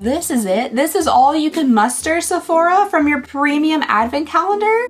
This is it? This is all you can muster, Sephora, from your premium advent calendar?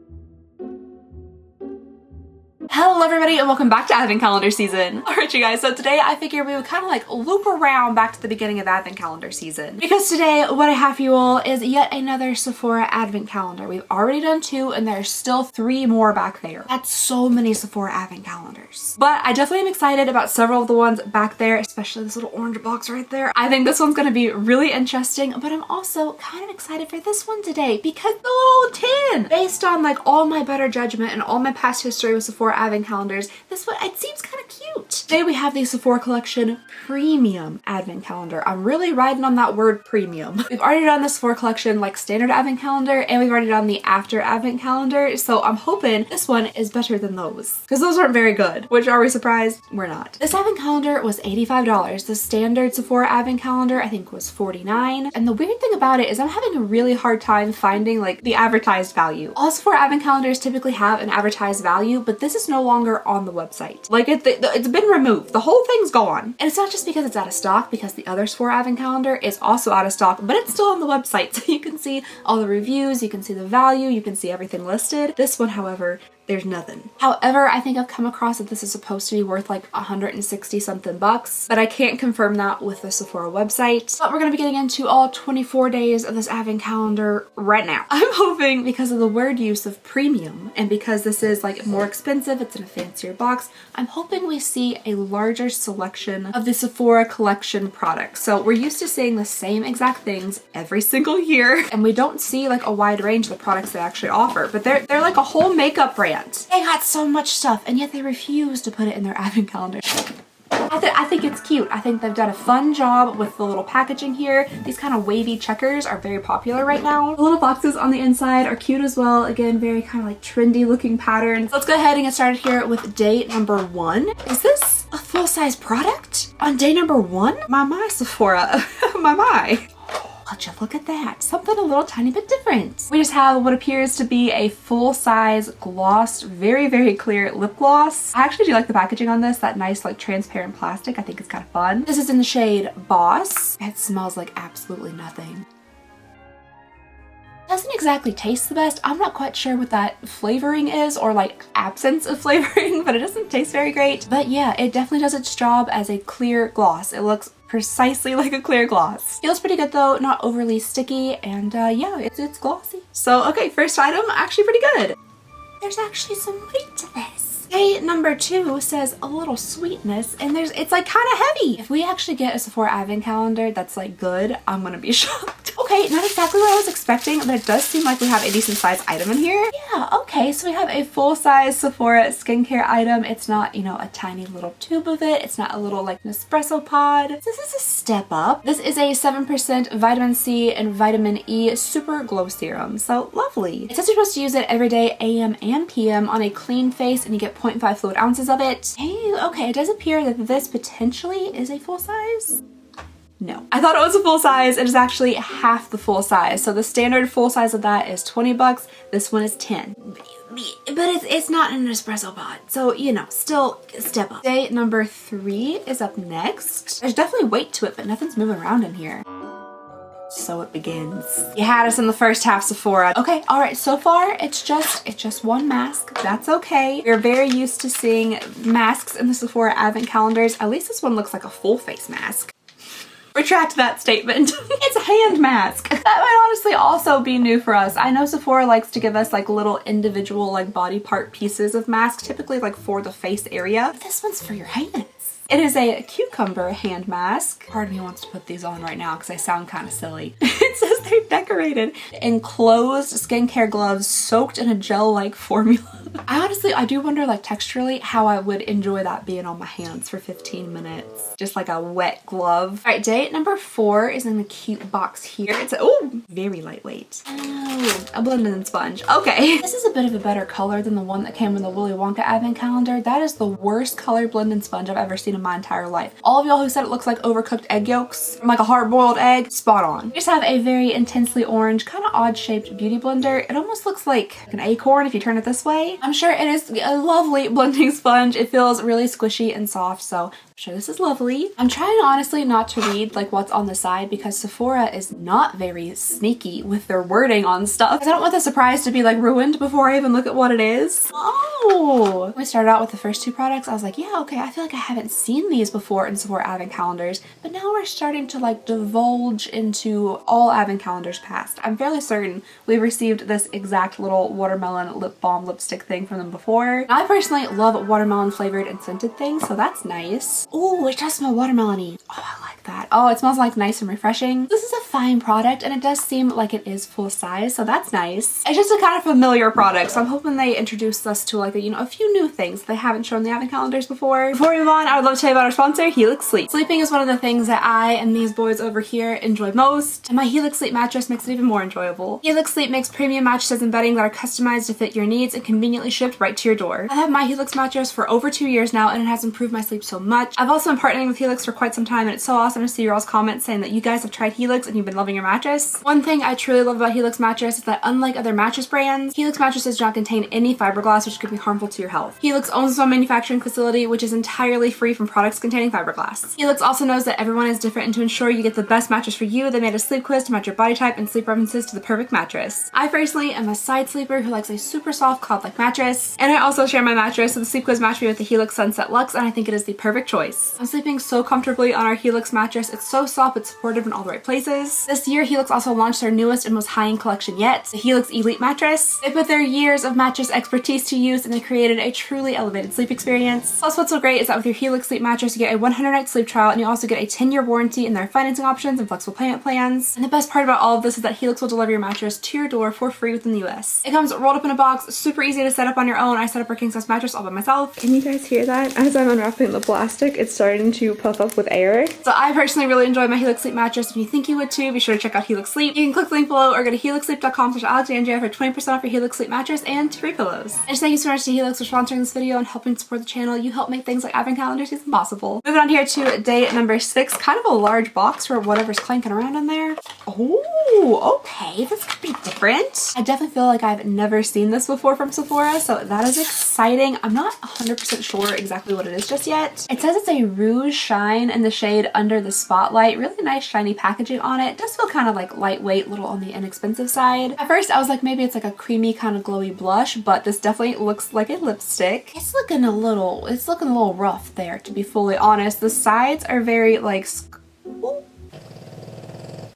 Hello everybody and welcome back to Advent Calendar season. Alright you guys, so today I figured we would kind of like loop around back to the beginning of Advent Calendar season. Because today what I have for you all is yet another Sephora Advent Calendar. We've already done 2 and there's still 3 more back there. That's so many Sephora Advent Calendars. But I definitely am excited about several of the ones back there, especially this little orange box right there. I think this one's going to be really interesting, but I'm also kind of excited for this one today because the little tin! Based on like all my better judgment and all my past history with Sephora Advent Calendars, this one, it seems kind of cute. Today we have the Sephora Collection Premium Advent Calendar. I'm really riding on that word premium. We've already done the Sephora Collection like standard Advent Calendar and we've already done the after Advent Calendar, so I'm hoping this one is better than those. Because those aren't very good. Which, are we surprised? We're not. This Advent Calendar was $85. The standard Sephora Advent Calendar I think was $49. And the weird thing about it is I'm having a really hard time finding like the advertised value. All Sephora Advent Calendars typically have an advertised value, but this is no longer on the website. Like it's been removed. The whole thing's gone. And it's not just because it's out of stock, because the other Sephora Advent Calendar is also out of stock, but it's still on the website. So you can see all the reviews, you can see the value, you can see everything listed. This one, however, there's nothing. However, I think I've come across that this is supposed to be worth like 160 something bucks, but I can't confirm that with the Sephora website. But we're gonna be getting into all 24 days of this Advent Calendar right now. I'm hoping because of the word use of premium and because this is like more expensive, it's in a fancier box, I'm hoping we see a larger selection of the Sephora Collection products. So we're used to seeing the same exact things every single year and we don't see like a wide range of the products they actually offer, but they're like a whole makeup brand. They got so much stuff and yet they refuse to put it in their Advent Calendar. I think it's cute. I think they've done a fun job with the little packaging here. These kind of wavy checkers are very popular right now. The little boxes on the inside are cute as well. Again, very kind of like trendy looking patterns. Let's go ahead and get started here with day number 1. Is this a full-size product on day number 1? My Sephora. my. Would you look at that? Something a little tiny bit different. We just have what appears to be a full-size glossed, very, very clear lip gloss. I actually do like the packaging on this, that nice like transparent plastic. I think it's kind of fun. This is in the shade Boss. It smells like absolutely nothing. Doesn't exactly taste the best. I'm not quite sure what that flavoring is or like absence of flavoring, but it doesn't taste very great. But yeah, it definitely does its job as a clear gloss. It looks precisely like a clear gloss. Feels pretty good though, not overly sticky, and yeah, it's glossy. So okay, first item, actually pretty good. There's actually some weight to this. Day number 2 says a little sweetness, and it's like kind of heavy. If we actually get a Sephora Advent Calendar that's like good, I'm gonna be shocked. Okay, not exactly what I was expecting, but it does seem like we have a decent sized item in here. Yeah, okay, so we have a full-size Sephora skincare item. It's not, you know, a tiny little tube of it. It's not a little like Nespresso pod. This is a step up. This is a 7% vitamin C and vitamin E super glow serum, so lovely. It says you're supposed to use it every day, AM and PM, on a clean face, and you get 0.5 fluid ounces of it. Hey, okay, it does appear that this potentially is a full size. No. I thought it was a full size. It is actually half the full size. So the standard full size of that is 20 bucks. This one is 10. But it's not an espresso pod. So, you know, still a step up. Day number 3 is up next. There's definitely weight to it, but nothing's moving around in here. So it begins. You had us in the first half, Sephora. Okay, all right, so far it's just one mask. That's okay. We're very used to seeing masks in the Sephora Advent Calendars. At least this one looks like a full face mask. Retract that statement. It's a hand mask. That might honestly also be new for us. I know Sephora likes to give us like little individual like body part pieces of masks, typically like for the face area. But this one's for your hands. It is a cucumber hand mask. Part of me wants to put these on right now because I sound kind of silly. It says they're decorated. Enclosed skincare gloves soaked in a gel-like formula. I do wonder like texturally how I would enjoy that being on my hands for 15 minutes. Just like a wet glove. All right, day number 4 is in the cute box here. It's very lightweight. Oh, a blending sponge. Okay. This is a bit of a better color than the one that came in the Willy Wonka Advent Calendar. That is the worst color blending sponge I've ever seen in my entire life. All of y'all who said it looks like overcooked egg yolks from like a hard-boiled egg, spot on. We just have a very intensely orange, kind of odd-shaped beauty blender. It almost looks like an acorn if you turn it this way. I'm sure it is a lovely blending sponge. It feels really squishy and soft, so Sure, this is lovely. I'm trying honestly not to read like what's on the side because Sephora is not very sneaky with their wording on stuff. I don't want the surprise to be like ruined before I even look at what it is. Oh, when we started out with the first two products, I was like, yeah, okay, I feel like I haven't seen these before in Sephora advent calendars, but now we're starting to like divulge into all advent calendars past. I'm fairly certain we've received this exact little watermelon lip balm lipstick thing from them before. I personally love watermelon flavored and scented things, so that's nice. Oh, it does smell watermelon-y. Oh, I like that. Oh, it smells like nice and refreshing. This is a fine product and it does seem like it is full size, so that's nice. It's just a kind of familiar product, so I'm hoping they introduce us to like a few new things they haven't shown the advent calendars before. Before we move on, I would love to tell you about our sponsor, Helix Sleep. Sleeping is one of the things that I and these boys over here enjoy most, and my Helix Sleep mattress makes it even more enjoyable. Helix Sleep makes premium mattresses and bedding that are customized to fit your needs and conveniently shipped right to your door. I've had my Helix mattress for over 2 years now and it has improved my sleep so much. I've also been partnering with Helix for quite some time and it's so awesome to see your all's comments saying that you guys have tried Helix and you've been loving your mattress. One thing I truly love about Helix mattress is that unlike other mattress brands, Helix mattresses do not contain any fiberglass which could be harmful to your health. Helix owns its own manufacturing facility which is entirely free from products containing fiberglass. Helix also knows that everyone is different and to ensure you get the best mattress for you, they made a sleep quiz to match your body type and sleep preferences to the perfect mattress. I personally am a side sleeper who likes a super soft cloud-like mattress, and I also share my mattress, so the sleep quiz matched me with the Helix Sunset Luxe and I think it is the perfect choice. I'm sleeping so comfortably on our Helix mattress. It's so soft but supportive in all the right places. This year, Helix also launched their newest and most high-end collection yet, the Helix Elite mattress. They put their years of mattress expertise to use and they created a truly elevated sleep experience. Plus, what's so great is that with your Helix Sleep mattress, you get a 100-night sleep trial and you also get a 10-year warranty in their financing options and flexible payment plans. And the best part about all of this is that Helix will deliver your mattress to your door for free within the US. It comes rolled up in a box, super easy to set up on your own. I set up our king size mattress all by myself. Can you guys hear that? As I'm unwrapping the plastic, it's starting to puff up with air. So I personally really enjoy my Helix Sleep mattress. If you think you would too, be sure to check out Helix Sleep. You can click the link below or go to helixsleep.com/Alexandria for 20% off your Helix Sleep mattress and free pillows. And just thank you so much to Helix for sponsoring this video and helping support the channel. You help make things like advent calendar season possible. Moving on here to day number 6, kind of a large box for whatever's clanking around in there. Oh, okay, this could be different. I definitely feel like I've never seen this before from Sephora, so that is exciting. I'm not 100% sure exactly what it is just yet. It says it's a Rouge Shine in the shade Under the Spotlight. Really nice shiny packaging on it. It does feel kind of like lightweight, little on the inexpensive side. At first I was like maybe it's like a creamy kind of glowy blush, but this definitely looks like a lipstick. It's looking a little rough there, to be fully honest. The sides are very like ooh.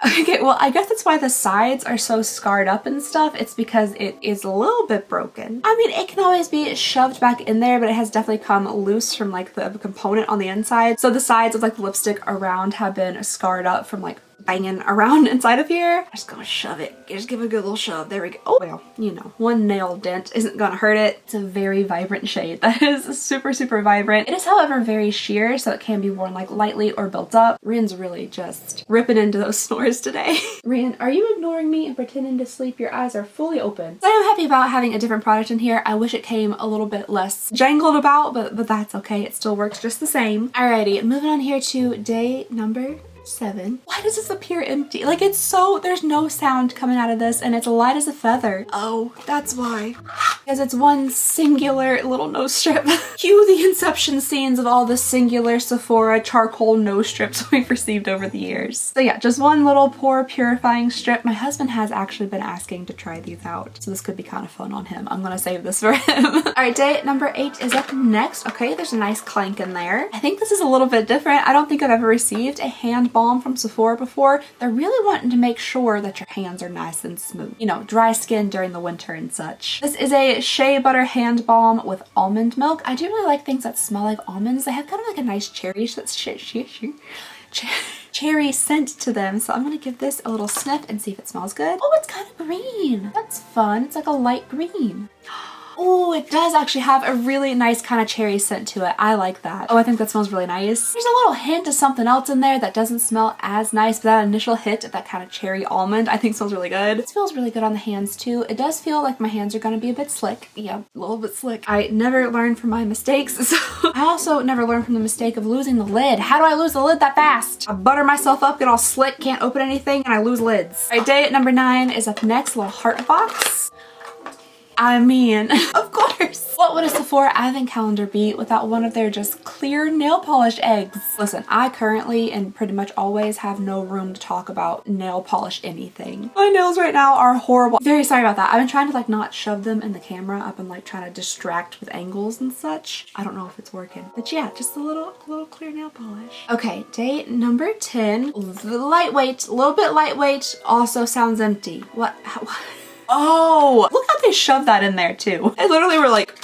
Okay, well, I guess that's why the sides are so scarred up and stuff. It's because it is a little bit broken. I mean, it can always be shoved back in there, but it has definitely come loose from like the component on the inside. So the sides of like the lipstick around have been scarred up from like banging around inside of here. I'm just gonna shove it. Just give it a good little shove. There we go. Oh, well, you know, one nail dent isn't gonna hurt it. It's a very vibrant shade. That is super, super vibrant. It is, however, very sheer, so it can be worn like lightly or built up. Rian's really just ripping into those snores today. Rian, are you ignoring me and pretending to sleep? Your eyes are fully open. So I'm happy about having a different product in here. I wish it came a little bit less jangled about, but that's okay. It still works just the same. Alrighty, moving on here to day number 7. Why does this appear empty? Like, it's so, there's no sound coming out of this and it's light as a feather. Oh, that's why. Because it's one singular little nose strip. Cue the inception scenes of all the singular Sephora charcoal nose strips we've received over the years. So yeah, just one little pore purifying strip. My husband has actually been asking to try these out, so this could be kind of fun on him. I'm gonna save this for him. All right, day number 8 is up next. Okay, there's a nice clank in there. I think this is a little bit different. I don't think I've ever received a hand balm from Sephora before. They're really wanting to make sure that your hands are nice and smooth. You know, dry skin during the winter and such. This is a shea butter hand balm with almond milk. I do really like things that smell like almonds. They have kind of like a nice cherry scent to them. So I'm gonna give this a little sniff and see if it smells good. Oh, it's kind of green. That's fun. It's like a light green. Oh, it does actually have a really nice kind of cherry scent to it. I like that. Oh, I think that smells really nice. There's a little hint of something else in there that doesn't smell as nice, but that initial hit of that kind of cherry almond I think smells really good. It feels really good on the hands too. It does feel like my hands are gonna be a bit slick. Yeah, a little bit slick. I never learned from my mistakes, so I also never learned from the mistake of losing the lid. How do I lose the lid that fast? I butter myself up, get all slick, can't open anything, and I lose lids. All right, day number 9 is up next. A little heart box. I mean, of course. What would a Sephora advent calendar be without one of their just clear nail polish eggs? Listen, I currently and pretty much always have no room to talk about nail polish anything. My nails right now are horrible. Very sorry about that. I've been trying to like not shove them in the camera. I've been like trying to distract with angles and such. I don't know if it's working, but yeah, just a little clear nail polish. Okay, day number 10. Lightweight, a little bit lightweight, also sounds empty. What? Oh, look how they shoved that in there too. I literally were like,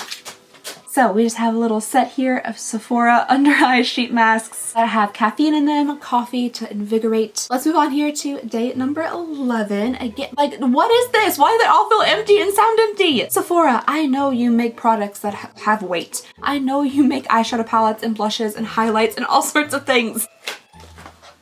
so we just have a little set here of Sephora under eye sheet masks that have caffeine in them, coffee to invigorate. Let's move on here to day number 11. Again, like, what is this? Why do they all feel empty and sound empty? Sephora, I know you make products that have weight. I know you make eyeshadow palettes and blushes and highlights and all sorts of things.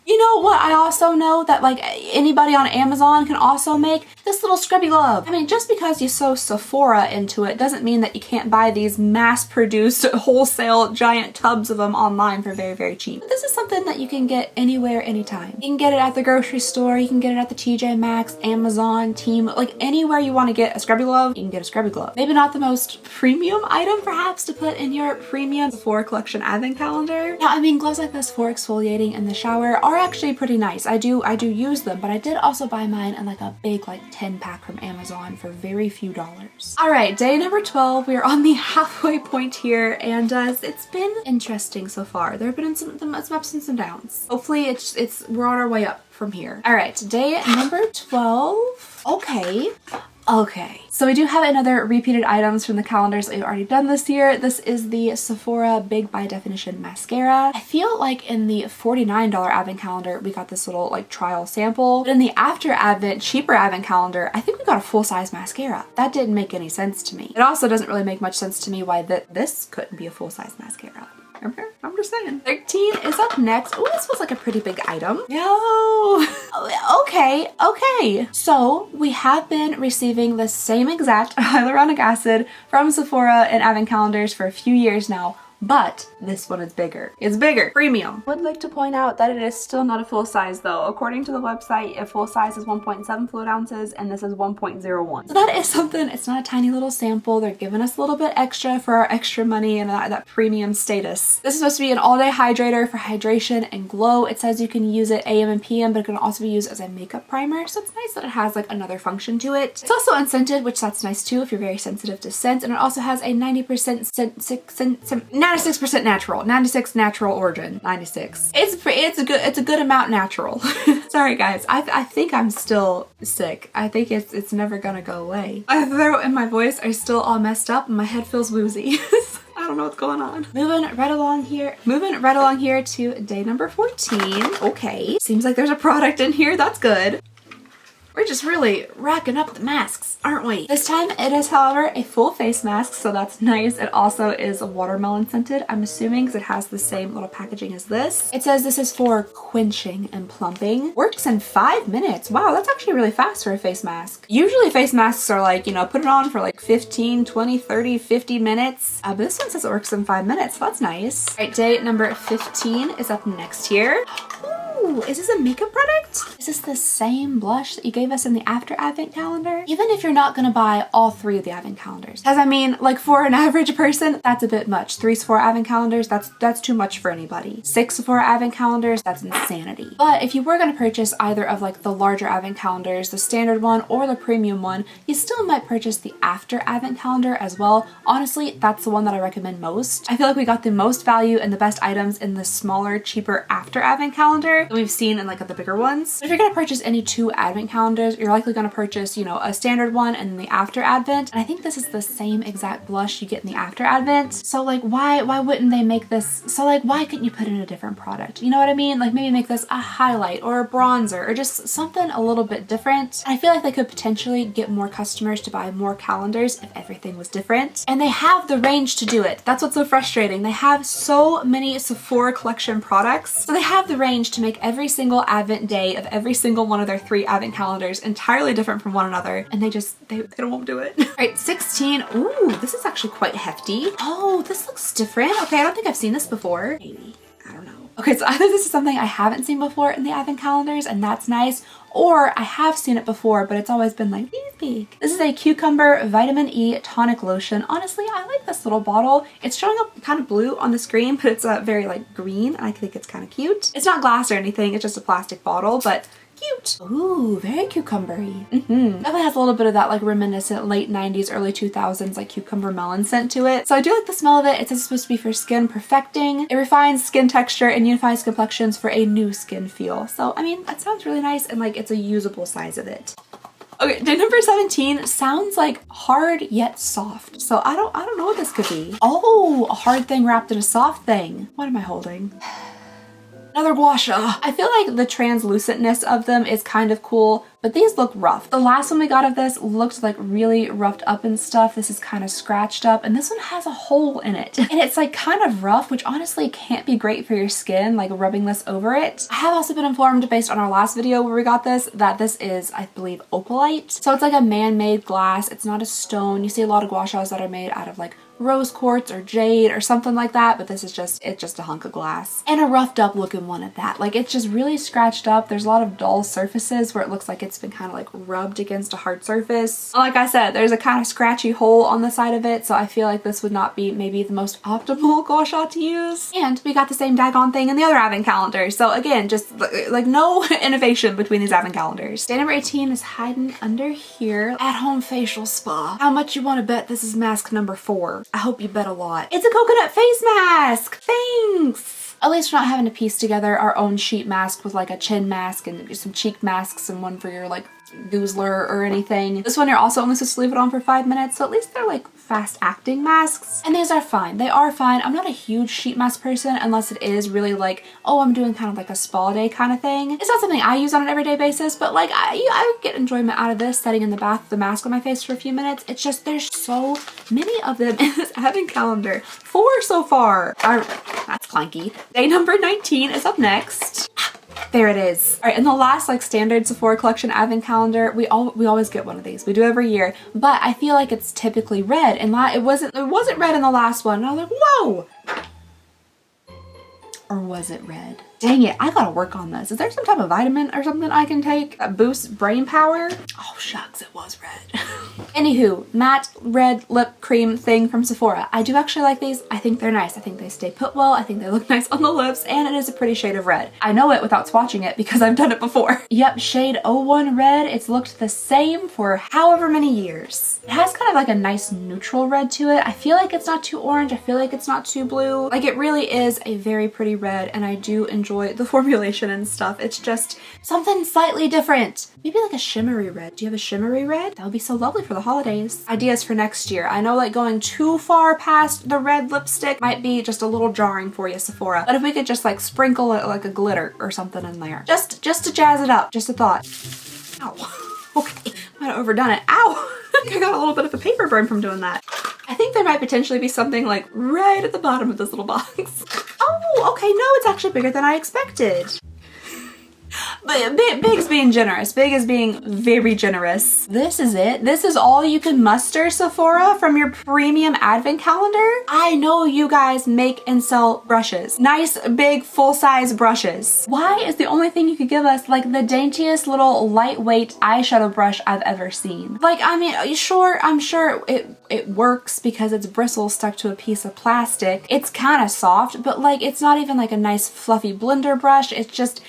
You know what I also know that like anybody on Amazon can also make? This little scrubby glove. I mean, just because you sew Sephora into it doesn't mean that you can't buy these mass-produced wholesale giant tubs of them online for very, very cheap. But this is something that you can get anywhere, anytime. You can get it at the grocery store, you can get it at the TJ Maxx, Amazon, Team, like anywhere you want to get a scrubby glove, you can get a scrubby glove. Maybe not the most premium item perhaps to put in your premium Sephora collection advent calendar. Now, I mean, gloves like this for exfoliating in the shower are actually pretty nice. I do use them, but I did also buy mine in like a big like 10 pack from Amazon for very few dollars. All right, day number 12. We are on the halfway point here, and it's been interesting so far. There have been some ups and some downs. Hopefully we're on our way up from here. All right, day number 12. Okay, so we do have another repeated items from the calendars that we've already done this year. This is the Sephora Big by Definition mascara. I feel like in the $49 advent calendar, we got this little like trial sample. But in the after advent, cheaper advent calendar, I think we got a full-size mascara. That didn't make any sense to me. It also doesn't really make much sense to me why this couldn't be a full-size mascara. Okay, I'm just saying. 13 is up next. Oh, this was like a pretty big item. Yo. Okay. So we have been receiving the same exact hyaluronic acid from Sephora and advent calendars for a few years now. But this one is bigger. It's bigger, premium. I would like to point out that it is still not a full size though. According to the website, a full size is 1.7 fluid ounces and this is 1.01. So that is something, it's not a tiny little sample. They're giving us a little bit extra for our extra money and that premium status. This is supposed to be an all-day hydrator for hydration and glow. It says you can use it AM and PM, but it can also be used as a makeup primer. So it's nice that it has like another function to it. It's also unscented, which that's nice too if you're very sensitive to scent. And it also has a 96% natural, 96 natural origin, 96. It's a good amount natural. Sorry guys, I think I'm still sick. I think it's never gonna go away. My throat and my voice are still all messed up and my head feels woozy. I don't know what's going on. Moving right along here to day number 14. Okay, seems like there's a product in here. That's good. We're just really racking up the masks, aren't we? This time it is, however, a full face mask, so that's nice. It also is watermelon scented, I'm assuming, because it has the same little packaging as this. It says this is for quenching and plumping. Works in 5 minutes. Wow, that's actually really fast for a face mask. Usually face masks are like, you know, put it on for like 15, 20, 30, 50 minutes. But this one says it works in 5 minutes, so that's nice. All right, day number 15 is up next here. Ooh, is this a makeup product? Is this the same blush that you gave us in the after advent calendar? Even if you're not gonna buy all 3 of the advent calendars. Because I mean, like for an average person, that's a bit much. 3 Sephora advent calendars, that's too much for anybody. 6 Sephora advent calendars, that's insanity. But if you were gonna purchase either of like the larger advent calendars, the standard one or the premium one, you still might purchase the after advent calendar as well. Honestly, that's the one that I recommend most. I feel like we got the most value and the best items in the smaller, cheaper after advent calendar that we've seen in like the bigger ones. But if you're gonna purchase any 2 advent calendars, you're likely gonna purchase, you know, a standard one and then the after advent. And I think this is the same exact blush you get in the after advent. So like why wouldn't they make this? So like why couldn't you put in a different product? You know what I mean? Like maybe make this a highlight or a bronzer or just something a little bit different. I feel like they could potentially get more customers to buy more calendars if everything was different. And they have the range to do it. That's what's so frustrating. They have so many Sephora collection products. So they have the range to make every single advent day of every single one of their 3 advent calendars entirely different from one another, and they won't do it. All right, 16. Ooh, this is actually quite hefty. Oh, this looks different. Okay, I don't think I've seen this before. Maybe, I don't know. Okay, so either this is something I haven't seen before in the advent calendars and that's nice, or I have seen it before, but it's always been like these big. This is a cucumber vitamin E tonic lotion. Honestly, I like this little bottle. It's showing up kind of blue on the screen, but it's very like green, and I think it's kind of cute. It's not glass or anything, it's just a plastic bottle, but cute. Ooh, very cucumbery. Definitely has a little bit of that like reminiscent late 90s, early 2000s like cucumber melon scent to it. So I do like the smell of it. It says it's supposed to be for skin perfecting. It refines skin texture and unifies complexions for a new skin feel. So I mean, that sounds really nice, and like it's a usable size of it. Okay, day number 17 sounds like hard yet soft. So I don't know what this could be. Oh, a hard thing wrapped in a soft thing. What am I holding? Another gua sha. I feel like the translucentness of them is kind of cool, but these look rough. The last one we got of this looked like really roughed up and stuff. This is kind of scratched up, and this one has a hole in it. And it's like kind of rough, which honestly can't be great for your skin, like rubbing this over it. I have also been informed based on our last video where we got this, that this is, I believe, opalite. So it's like a man-made glass. It's not a stone. You see a lot of gua shas that are made out of like rose quartz or jade or something like that, but this is just, it's just a hunk of glass. And a roughed up looking one at that. Like it's just really scratched up. There's a lot of dull surfaces where it looks like it's been kind of like rubbed against a hard surface. Like I said, there's a kind of scratchy hole on the side of it, so I feel like this would not be maybe the most optimal gua sha to use. And we got the same daggone thing in the other advent calendar. So again, just like no innovation between these advent calendars. Day number 18 is hiding under here. At home facial spa. How much you want to bet this is mask number 4? I hope you bet a lot. It's a coconut face mask! Thanks! At least we're not having to piece together our own sheet mask with like a chin mask and some cheek masks and one for your like goozler or anything. This one you're also only supposed to leave it on for 5 minutes, so at least they're like fast acting masks. And these are fine. They are fine. I'm not a huge sheet mask person unless it is really like, oh, I'm doing kind of like a spa day kind of thing. It's not something I use on an everyday basis, but like I get enjoyment out of this, setting in the bath with the mask on my face for a few minutes. It's just there's so many of them in this advent calendar. 4 so far. That's clunky. Day number 19 is up next. There it is. All right, in the last like standard Sephora collection advent calendar, we always get one of these. We do every year, but I feel like it's typically red, and it wasn't red in the last one. And I was like, whoa. Or was it red? Dang it, I gotta work on this. Is there some type of vitamin or something I can take that boosts brain power? Oh shucks, it was red. Anywho, matte red lip cream thing from Sephora. I do actually like these. I think they're nice. I think they stay put well. I think they look nice on the lips, and it is a pretty shade of red. I know it without swatching it because I've done it before. Yep, shade 01 red. It's looked the same for however many years. It has kind of like a nice neutral red to it. I feel like it's not too orange. I feel like it's not too blue. Like it really is a very pretty red, and I do enjoy the formulation and stuff. It's just something slightly different. Maybe like a shimmery red. Do you have a shimmery red? That would be so lovely for the holidays. Ideas for next year. I know like going too far past the red lipstick might be just a little jarring for you, Sephora. But if we could just like sprinkle it like a glitter or something in there. Just to jazz it up. Just a thought. Ow. Okay. Might have overdone it. Ow. I got a little bit of a paper burn from doing that. I think there might potentially be something like right at the bottom of this little box. Oh, okay, no, it's actually bigger than I expected. But Big's being generous. Big is being very generous. This is it. This is all you can muster, Sephora, from your premium advent calendar. I know you guys make and sell brushes. Nice, big, full-size brushes. Why is the only thing you could give us like the daintiest little lightweight eyeshadow brush I've ever seen? Like, I mean, I'm sure it works because it's bristles stuck to a piece of plastic. It's kind of soft, but like it's not even like a nice fluffy blender brush. It's just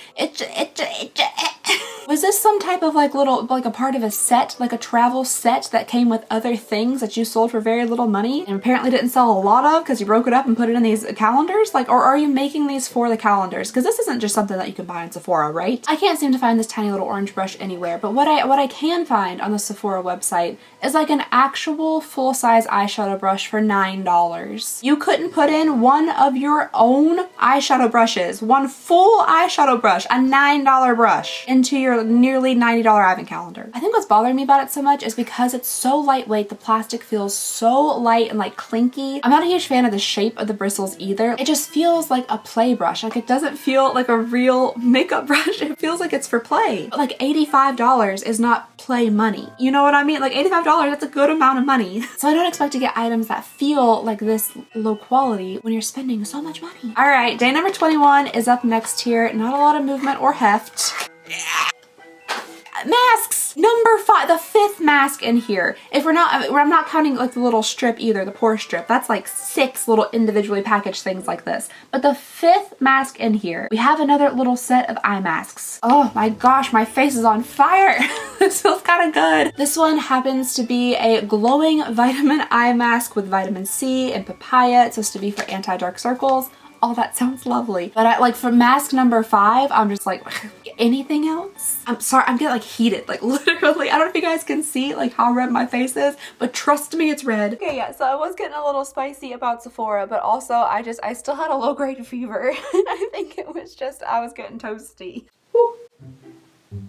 was this some type of like a part of a set, like a travel set that came with other things that you sold for very little money and apparently didn't sell a lot of because you broke it up and put it in these calendars? Like, or are you making these for the calendars? Because this isn't just something that you can buy in Sephora, right? I can't seem to find this tiny little orange brush anywhere, but what I can find on the Sephora website is like an actual full-size eyeshadow brush for $9. You couldn't put in one of your own eyeshadow brushes, one full eyeshadow brush, a $9 brush, into your nearly $90 advent calendar. I think what's bothering me about it so much is because it's so lightweight, the plastic feels so light and like clinky. I'm not a huge fan of the shape of the bristles either. It just feels like a play brush. Like it doesn't feel like a real makeup brush. It feels like it's for play. But like $85 is not play money. You know what I mean? Like $85, that's a good amount of money. So I don't expect to get items that feel like this low quality when you're spending so much money. All right, day number 21 is up next here. Not a lot of movement or heft. masks. Number 5, the 5th mask in here. If I'm not counting like the little strip either, the pore strip. That's like 6 little individually packaged things like this. But the 5th mask in here. We have another little set of eye masks. Oh my gosh, my face is on fire. This feels kind of good. This one happens to be a glowing vitamin eye mask with vitamin C and papaya. It's supposed to be for anti-dark circles. Oh, that sounds lovely. But like for mask number 5, I'm just like, anything else? I'm sorry, I'm getting like heated, like literally. I don't know if you guys can see like how red my face is, but trust me, it's red. Okay, yeah, so I was getting a little spicy about Sephora, but also I still had a low grade fever. And I think it was just, I was getting toasty. Whew.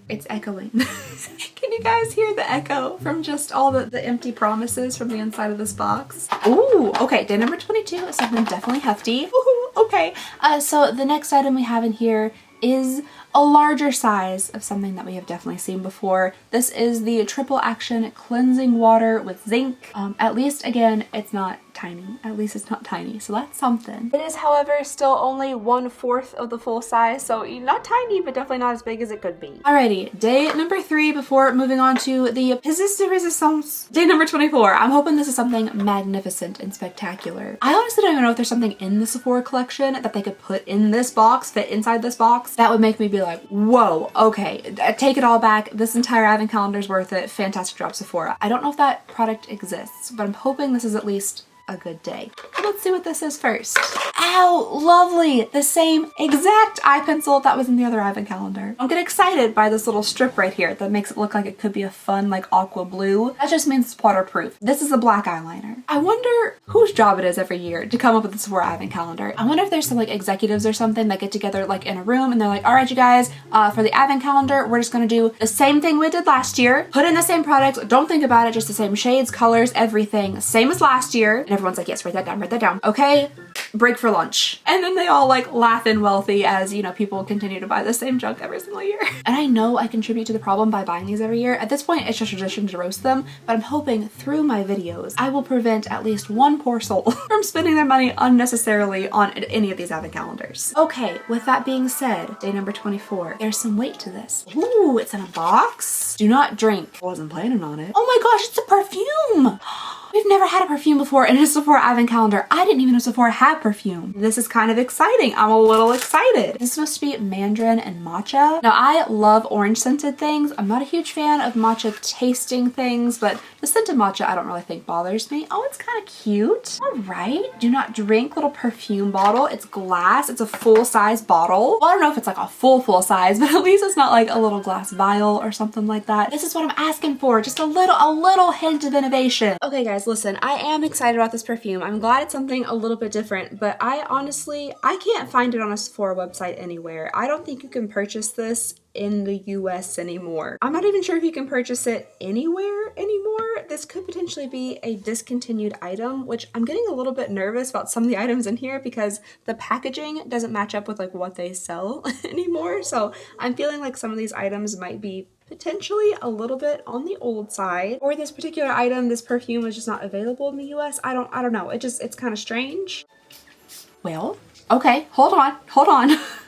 It's echoing. Can you guys hear the echo from just all the empty promises from the inside of this box? Ooh, okay, day number 22 is something definitely hefty. Ooh, okay, so the next item we have in here is a larger size of something that we have definitely seen before. This is the triple action cleansing water with zinc. At least, again, it's not tiny. At least it's not tiny, so that's something. It is, however, still only 1/4 of the full size, so not tiny, but definitely not as big as it could be. Alrighty, day number 3 before moving on to the pièce de résistance. Day number 24. I'm hoping this is something magnificent and spectacular. I honestly don't even know if there's something in the Sephora collection that they could put in this box, fit inside this box, that would make me be like, whoa, okay, take it all back. This entire advent calendar is worth it. Fantastic job, Sephora. I don't know if that product exists, but I'm hoping this is at least a good day. Let's see what this is first. Ow, lovely. The same exact eye pencil that was in the other advent calendar. Don't get excited by this little strip right here that makes it look like it could be a fun like aqua blue. That just means it's waterproof. This is a black eyeliner. I wonder whose job it is every year to come up with this Sephora advent calendar. I wonder if there's some like executives or something that get together like in a room and they're like, all right, you guys, for the advent calendar, we're just gonna do the same thing we did last year. Put in the same products. Don't think about it. Just the same shades, colors, everything. Same as last year. And everyone's like, yes, write that down, write that down. Okay, break for lunch. And then they all like laugh in wealthy as, you know, people continue to buy the same junk every single year. And I know I contribute to the problem by buying these every year. At this point, it's just tradition to roast them, but I'm hoping through my videos, I will prevent at least one poor soul from spending their money unnecessarily on any of these advent calendars. Okay, with that being said, day number 24, there's some weight to this. Ooh, it's in a box. Do not drink. I wasn't planning on it. Oh my gosh, it's a perfume. We've never had a perfume before in a Sephora advent calendar. I didn't even know Sephora had perfume. This is kind of exciting. I'm a little excited. This is supposed to be mandarin and matcha. Now, I love orange scented things. I'm not a huge fan of matcha tasting things, but the scent of matcha I don't really think bothers me. Oh, it's kind of cute. All right. Do not drink little perfume bottle. It's glass. It's a full size bottle. Well, I don't know if it's like a full size, but at least it's not like a little glass vial or something like that. This is what I'm asking for. Just a little hint of innovation. Okay, guys. Listen, I am excited about this perfume. I'm glad it's something a little bit different, but I can't find it on a Sephora website anywhere. I don't think you can purchase this in the US anymore. I'm not even sure if you can purchase it anywhere anymore. This could potentially be a discontinued item, which I'm getting a little bit nervous about some of the items in here because the packaging doesn't match up with like what they sell anymore. So I'm feeling like some of these items might be potentially a little bit on the old side, or this particular item, this perfume, is just not available in the US. I don't know. It's kind of strange. Well, okay, hold on.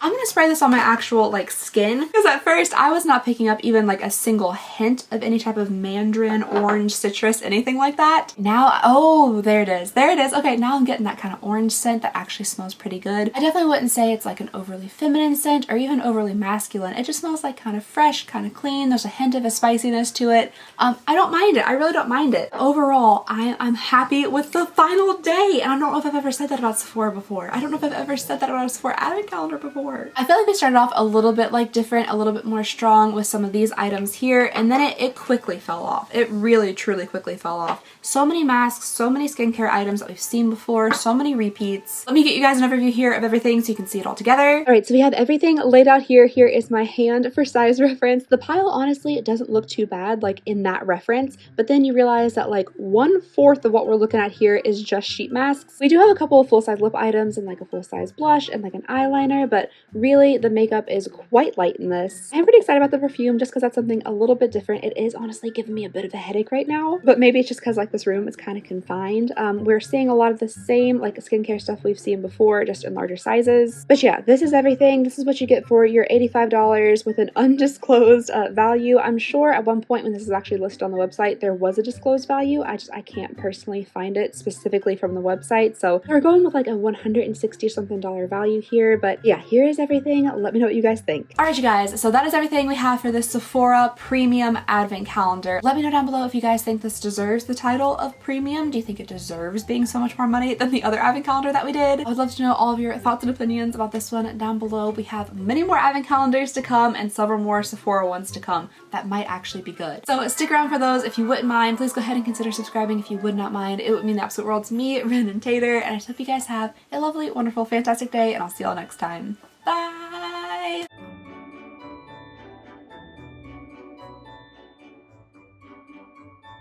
I'm gonna spray this on my actual like skin because at first I was not picking up even like a single hint of any type of mandarin, orange, citrus, anything like that. Now, oh, there it is. Okay, now I'm getting that kind of orange scent that actually smells pretty good. I definitely wouldn't say it's like an overly feminine scent or even overly masculine. It just smells like kind of fresh, kind of clean. There's a hint of a spiciness to it. I don't mind it. I really don't mind it. Overall, I'm happy with the final day. And I don't know if I've ever said that about Sephora before. I don't know if I've ever said that about a Sephora advent calendar before. I feel like we started off a little bit like different, a little bit more strong with some of these items here, and then it quickly fell off. It really, truly quickly fell off. So many masks, so many skincare items that we've seen before, so many repeats. Let me get you guys an overview here of everything so you can see it all together. All right, so we have everything laid out here. Here is my hand for size reference. The pile, honestly, it doesn't look too bad like in that reference, but then you realize that like 1/4 of what we're looking at here is just sheet masks. We do have a couple of full-size lip items and like a full-size size blush and like an eyeliner, but really the makeup is quite light in this. I'm pretty excited about the perfume just because that's something a little bit different. It is honestly giving me a bit of a headache right now, but maybe it's just because like this room is kind of confined. We're seeing a lot of the same like skincare stuff we've seen before, just in larger sizes. But yeah, this is everything. This is what you get for your $85 with an undisclosed value. I'm sure at one point when this is actually listed on the website, there was a disclosed value. I can't personally find it specifically from the website. So we're going with like a $160 something value here. But yeah, here is everything. Let me know what you guys think. All right, you guys. So that is everything we have for this Sephora premium advent calendar. Let me know down below if you guys think this deserves the title of premium. Do you think it deserves being so much more money than the other advent calendar that we did? I would love to know all of your thoughts and opinions about this one down below. We have many more advent calendars to come and several more Sephora ones to come that might actually be good. So stick around for those if you wouldn't mind. Please go ahead and consider subscribing if you would not mind. It would mean the absolute world to me, Ren and Tater, and I just hope you guys have a lovely, wonderful, fantastic day, and I'll see y'all next time. Bye!